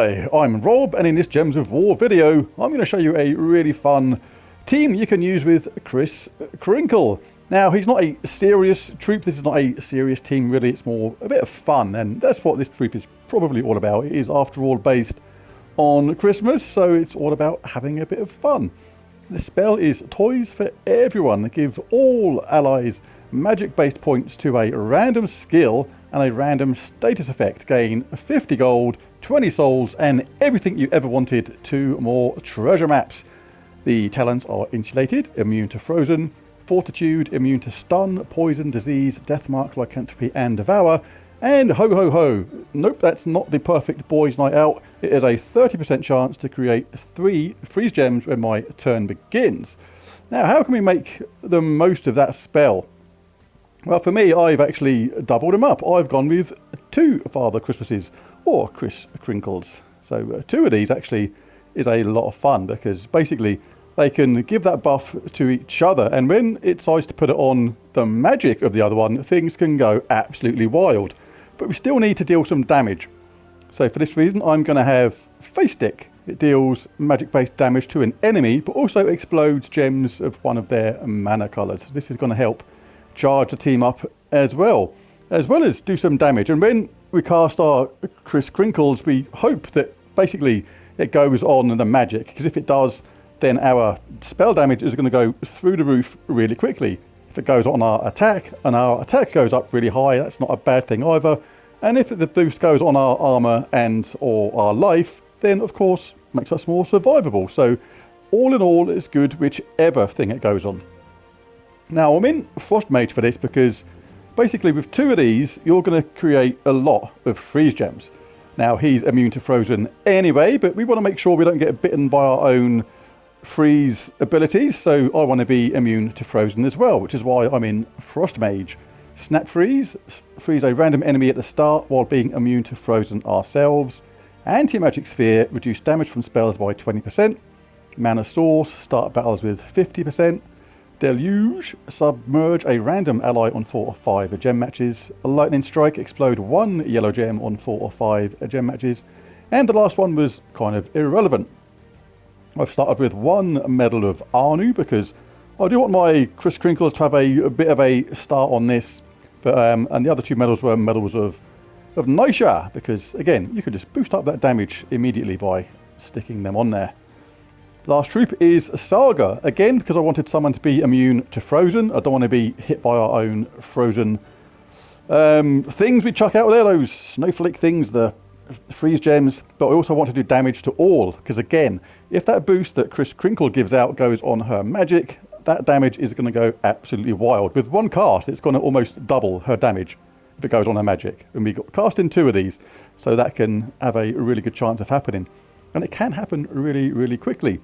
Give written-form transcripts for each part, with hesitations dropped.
Hi, I'm Rob, and in this Gems of War video, I'm going to show you a really fun team you can use with Kris Krinkle. Now, he's not a serious troop, this is not a serious team really, it's more a bit of fun, and that's what this troop is probably all about. It is, after all, based on Christmas, so it's all about having a bit of fun. The spell is Toys for Everyone. They give all allies magic-based points to a random skill and a random status effect. Gain 50 gold, 20 souls, and everything you ever wanted, 2 more treasure maps. The talents are Insulated, immune to Frozen, Fortitude, immune to Stun, Poison, Disease, Deathmark, Lycanthropy, and Devour. And ho ho ho, nope, that's not the perfect boys' night out. It is a 30% chance to create 3 freeze gems when my turn begins. Now, how can we make the most of that spell? Well, for me, I've actually doubled them up. I've gone with 2 Father Christmases, or Kris Krinkles. So 2 of these actually is a lot of fun, because basically they can give that buff to each other, and when it decides to put it on the magic of the other one, things can go absolutely wild. But we still need to deal some damage. So for this reason, I'm going to have Face Stick. It deals magic-based damage to an enemy, but also explodes gems of one of their mana colours. This is going to help charge the team up as well as do some damage. And when we cast our Kris Krinkles, we hope that basically it goes on the magic, because if it does, then our spell damage is going to go through the roof really quickly. If it goes on our attack, and our attack goes up really high, that's not a bad thing either. And if the boost goes on our armor and or our life, then of course makes us more survivable. So all in all, it's good whichever thing it goes on. Now, I'm in Frost Mage for this because basically with 2 of these, you're going to create a lot of freeze gems. Now, he's immune to Frozen anyway, but we want to make sure we don't get bitten by our own freeze abilities, so I want to be immune to Frozen as well, which is why I'm in Frost Mage. Snap Freeze, freeze a random enemy at the start while being immune to Frozen ourselves. Anti-Magic Sphere, reduce damage from spells by 20%. Mana Source, start battles with 50%. Deluge, submerge a random ally on 4 or 5 gem matches. Lightning Strike, explode 1 yellow gem on 4 or 5 gem matches. And the last one was kind of irrelevant. I've started with 1 Medal of Anu because I do want my Kris Krinkles to have a bit of a start on this. But and the other 2 medals were medals of Nisha, because again, you can just boost up that damage immediately by sticking them on there. Last troop is Saga, again because I wanted someone to be immune to Frozen. I don't want to be hit by our own Frozen things we chuck out there, those snowflake things, the freeze gems, but I also want to do damage to all, because again, if that boost that Kris Krinkle gives out goes on her magic, that damage is going to go absolutely wild. With 1 cast, it's going to almost double her damage if it goes on her magic. And we got cast in 2 of these, so that can have a really good chance of happening. And it can happen really, really quickly.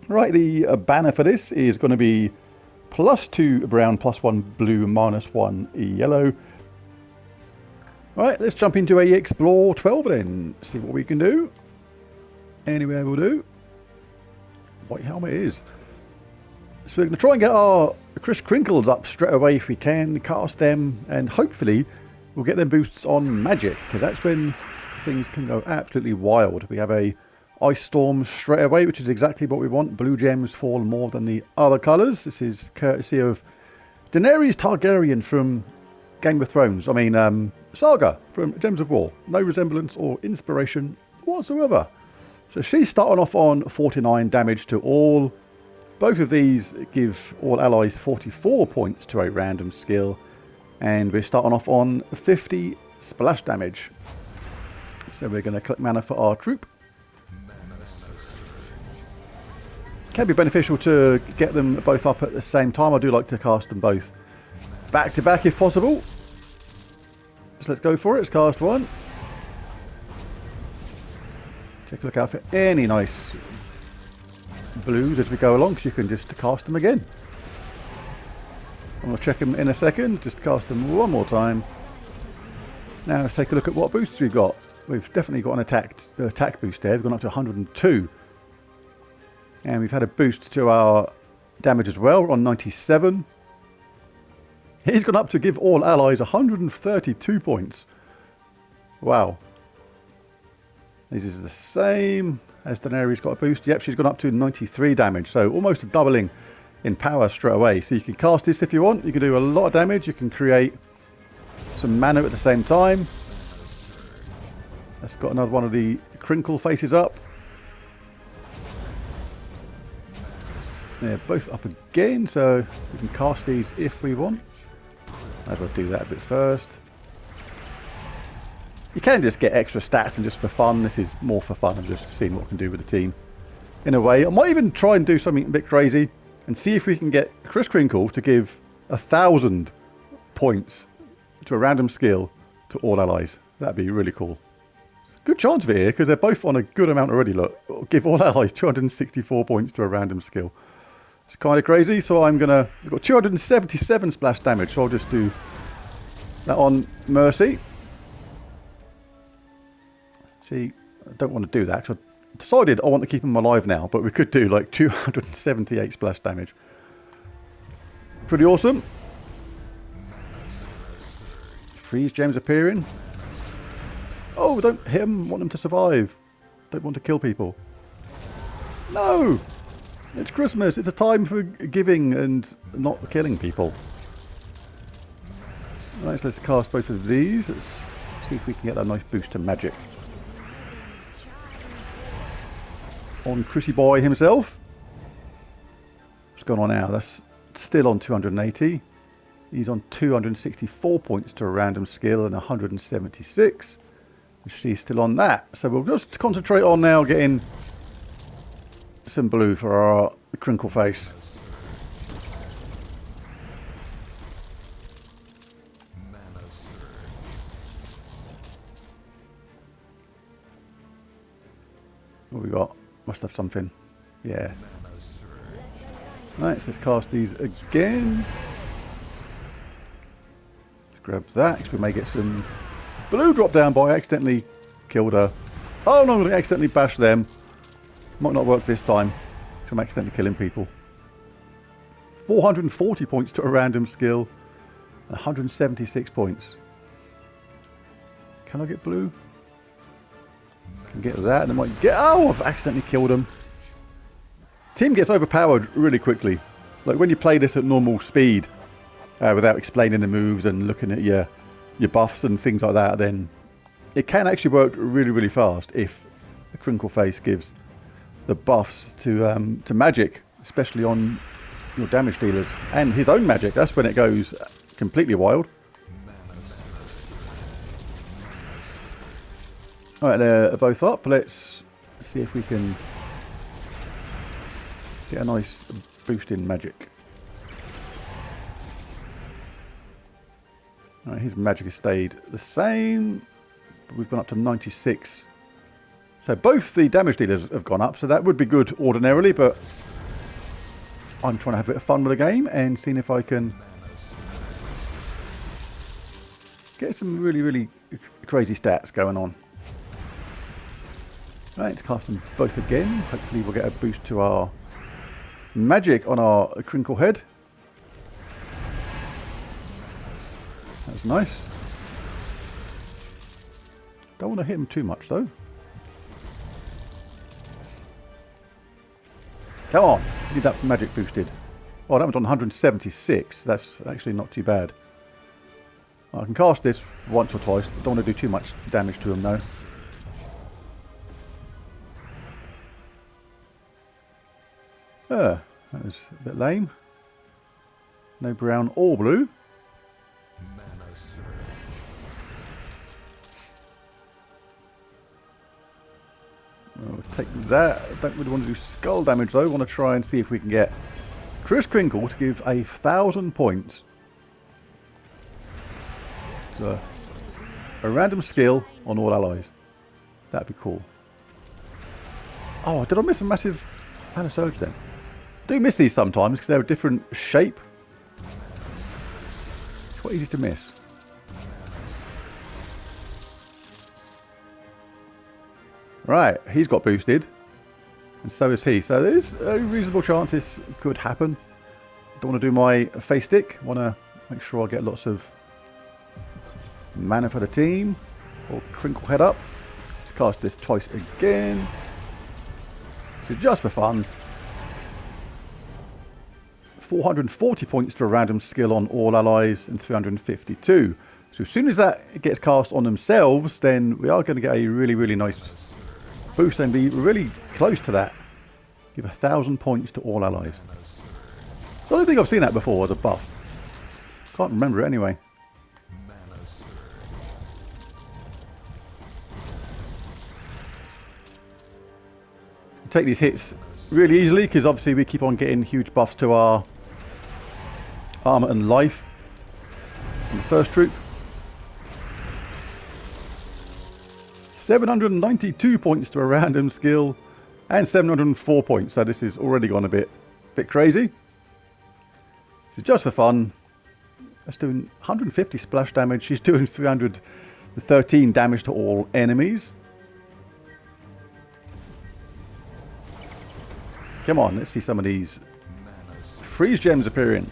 Right, the banner for this is going to be +2 brown, +1 blue, -1 yellow. Right, let's jump into a Explore 12 then, see what we can do. Anywhere will do. White helmet is. So we're going to try and get our Kris Krinkles up straight away if we can, cast them, and hopefully we'll get them boosts on magic, because that's when things can go absolutely wild. We have a Ice Storm straight away, which is exactly what we want. Blue gems fall more than the other colours. This is courtesy of Daenerys Targaryen from Game of Thrones. I mean, Saga from Gems of War. No resemblance or inspiration whatsoever. So she's starting off on 49 damage to all. Both of these give all allies 44 points to a random skill. And we're starting off on 50 splash damage. So we're going to collect mana for our troop. Can be beneficial to get them both up at the same time. I do like to cast them both back to back if possible. So let's go for it. Let's cast 1. Take a look out for any nice blues as we go along, because you can just cast them again. I'm going to check them in a second. Just cast them one more time. Now let's take a look at what boosts we've got. We've definitely got an attack boost there. We've gone up to 102. And we've had a boost to our damage as well. We're on 97. He's gone up to give all allies 132 points. Wow. This is the same as Daenerys got a boost. Yep, she's gone up to 93 damage, so almost a doubling in power straight away. So you can cast this if you want. You can do a lot of damage. You can create some mana at the same time. That's got another one of the Krinkle faces up. They're both up again, so we can cast these if we want. I'd rather do that a bit first. You can just get extra stats and just for fun. This is more for fun and just seeing what we can do with the team. In a way, I might even try and do something a bit crazy and see if we can get Kris Krinkle to give 1,000 points to a random skill to all allies. That'd be really cool. Good chance of it here because they're both on a good amount already. Look, give all allies 264 points to a random skill. It's kind of crazy, so we've got 277 splash damage, so I'll just do that on Mercy. See, I don't want to do that, because I decided I want to keep him alive now, but we could do like 278 splash damage. Pretty awesome. Freeze gems appearing. Oh, don't hit him, want them to survive. Don't want to kill people. No! It's Christmas, it's a time for giving and not killing people. Right, let's cast both of these. Let's see if we can get that nice boost to magic. On Chrissy Boy himself. What's going on now? That's still on 280. He's on 264 points to a random skill and 176. She's still on that. So we'll just concentrate on now getting some blue for our Krinkle face. What have we got? Must have something. Yeah. Right, so let's cast these again. Let's grab that, because we may get some blue drop down by accidentally killed her. Oh no, I'm going to accidentally bash them. Might not work this time. I'm accidentally killing people. 440 points to a random skill. 176 points. Can I get blue? Can get that, and I might get... Oh, I've accidentally killed them. Team gets overpowered really quickly. Like when you play this at normal speed, without explaining the moves and looking at your buffs and things like that, then it can actually work really, really fast if the Krinkle face gives the buffs to magic, especially on your damage dealers and his own magic. That's when it goes completely wild. Alright, they're both up. Let's see if we can get a nice boost in magic. Alright, his magic has stayed the same, but we've gone up to 96. So both the damage dealers have gone up, so that would be good ordinarily, but I'm trying to have a bit of fun with the game and seeing if I can get some really, really crazy stats going on. Right, let's cast them both again. Hopefully we'll get a boost to our magic on our Krinkle head. That's nice. Don't want to hit him too much though. Come on, need that magic boosted. Oh, that one's on 176. That's actually not too bad. I can cast this once or twice. Don't want to do too much damage to him though. That was a bit lame. No brown or blue. I'll take that. I don't really want to do skull damage though. I want to try and see if we can get Kris Krinkle to give 1,000 points to a random skill on all allies. That'd be cool. Oh, did I miss a massive Mana Surge then? I do miss these sometimes because they're a different shape. It's quite easy to miss. Right, he's got boosted. And so is he. So there's a reasonable chance this could happen. Don't want to do my face stick. Want to make sure I get lots of mana for the team. Or Krinkle head up. Let's cast this twice again. So just for fun. 440 points to a random skill on all allies and 352. So as soon as that gets cast on themselves, then we are going to get a really, really nice boost and be really close to that. Give 1,000 points to all allies. I don't think I've seen that before as a buff. Can't remember it anyway. Take these hits really easily because obviously we keep on getting huge buffs to our armor and life on the first troop. 792 points to a random skill and 704 points, so this has already gone a bit crazy. So just for fun, that's doing 150 splash damage. She's doing 313 damage to all enemies. Come on, let's see some of these freeze gems appearing.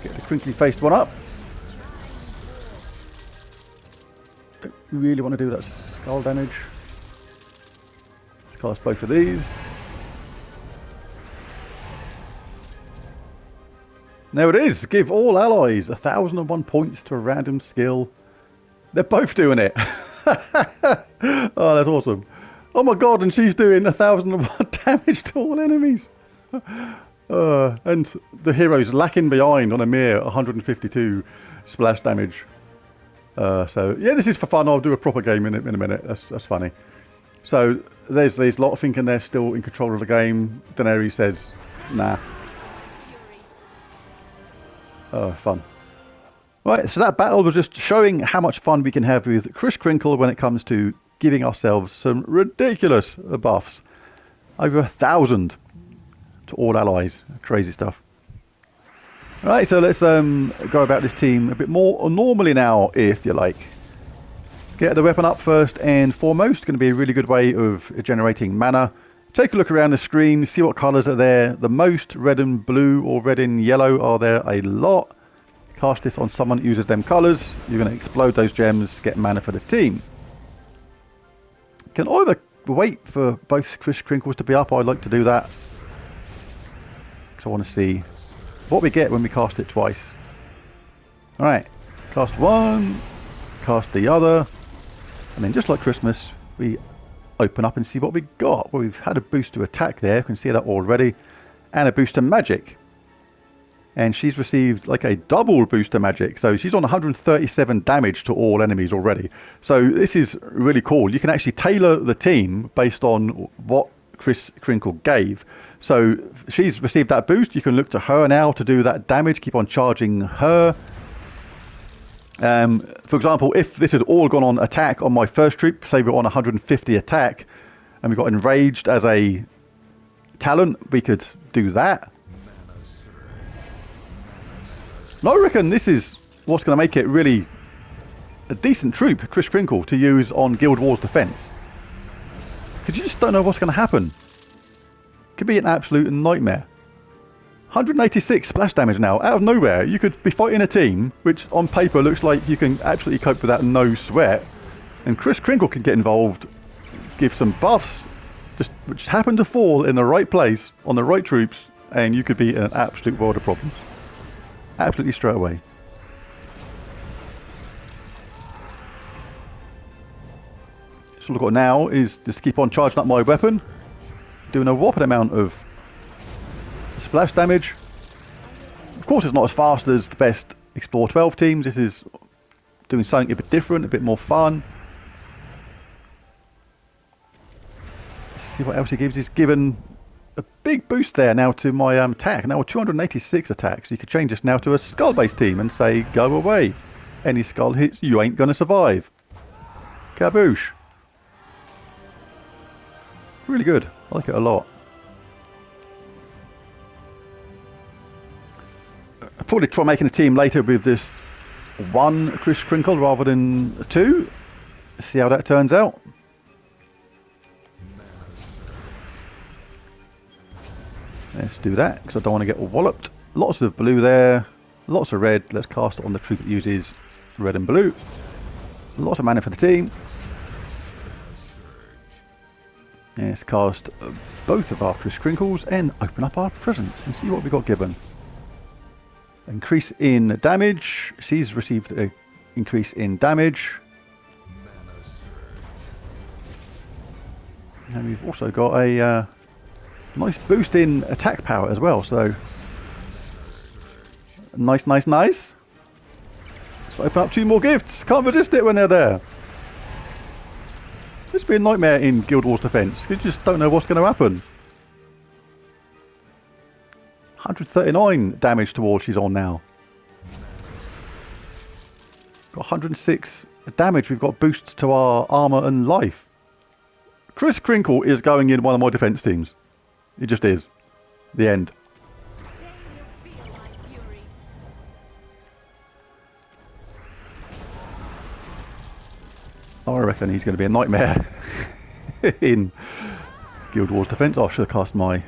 Get the crinkly faced one up. Don't really want to do that skull damage. Let's cast both of these. There it is. Give all allies 1,001 points to a random skill. They're both doing it. Oh, that's awesome. Oh my god, and she's doing 1,001 damage to all enemies. And the hero's lacking behind on a mere 152 splash damage. So yeah, this is for fun. I'll do a proper game in a minute. That's funny. So there's a lot of thinking they're still in control of the game. Daenerys says, nah. Oh, fun. Right, so that battle was just showing how much fun we can have with Kris Krinkle when it comes to giving ourselves some ridiculous buffs. Over 1,000 to all allies. Crazy stuff. Alright, so let's go about this team a bit more normally now, if you like. Get the weapon up first and foremost. Going to be a really good way of generating mana. Take a look around the screen, see what colours are there the most. Red and blue or red and yellow are there a lot. Cast this on someone that uses them colours. You're going to explode those gems, get mana for the team. Can either wait for both Kris Krinkles to be up. I'd like to do that because I want to see what we get when we cast it twice. Alright, cast one, cast the other, and then just like Christmas, we open up and see what we got. Well, we've had a boost to attack there, you can see that already, and a boost to magic. And she's received like a double boost to magic, so she's on 137 damage to all enemies already. So this is really cool. You can actually tailor the team based on what Kris Krinkle gave. So she's received that boost. You can look to her now to do that damage, keep on charging her. For example, if this had all gone on attack on my first troop, say we're on 150 attack, and we got enraged as a talent, we could do that. And I reckon this is what's going to make it really a decent troop, Kris Krinkle, to use on Guild Wars Defense. Because you just don't know what's going to happen. Could be an absolute nightmare. 186 splash damage now, out of nowhere. You could be fighting a team, which on paper looks like you can absolutely cope with that no sweat. And Kris Krinkle can get involved, give some buffs, which happen to fall in the right place, on the right troops, and you could be in an absolute world of problems. Absolutely straight away. So what I've got now is just keep on charging up my weapon, doing a whopping amount of splash damage. Of course, it's not as fast as the best Explore 12 teams. This is doing something a bit different, a bit more fun. Let's see what else he gives. He's given a big boost there now to my attack. Now 286 attacks. You could change this now to a skull-based team and say, go away. Any skull hits, you ain't going to survive. Kaboosh. Really good. I like it a lot. I'll probably try making a team later with this one Kris Krinkle rather than two. See how that turns out. Let's do that because I don't want to get walloped. Lots of blue there, lots of red. Let's cast it on the troop that uses red and blue. Lots of mana for the team. Let's cast both of our Kris Krinkles and open up our presents and see what we got given. Increase in damage. She's received an increase in damage. And we've also got a nice boost in attack power as well. So nice, nice, nice. Let's open up 2 more gifts. Can't resist it when they're there. This be a nightmare in Guild Wars Defense. You just don't know what's going to happen. 139 damage to all she's on now. Got 106 damage. We've got boosts to our armor and life. Kris Krinkle is going in one of my defense teams. It just is. The end. I reckon he's going to be a nightmare in Guild Wars Defense. Oh, I should have cast my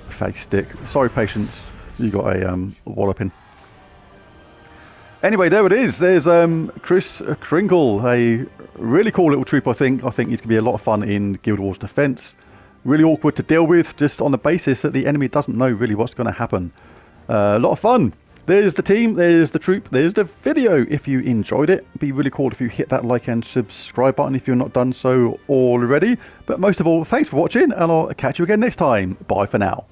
face stick. Sorry, patience. You got a walloping. Anyway, there it is. There's Kris Krinkle, a really cool little troop. I think he's going to be a lot of fun in Guild Wars Defense. Really awkward to deal with, just on the basis that the enemy doesn't know really what's going to happen. A lot of fun. There's the team, there's the troop, there's the video. If you enjoyed it, it'd be really cool if you hit that like and subscribe button if you're not done so already. But most of all, thanks for watching, and I'll catch you again next time. Bye for now.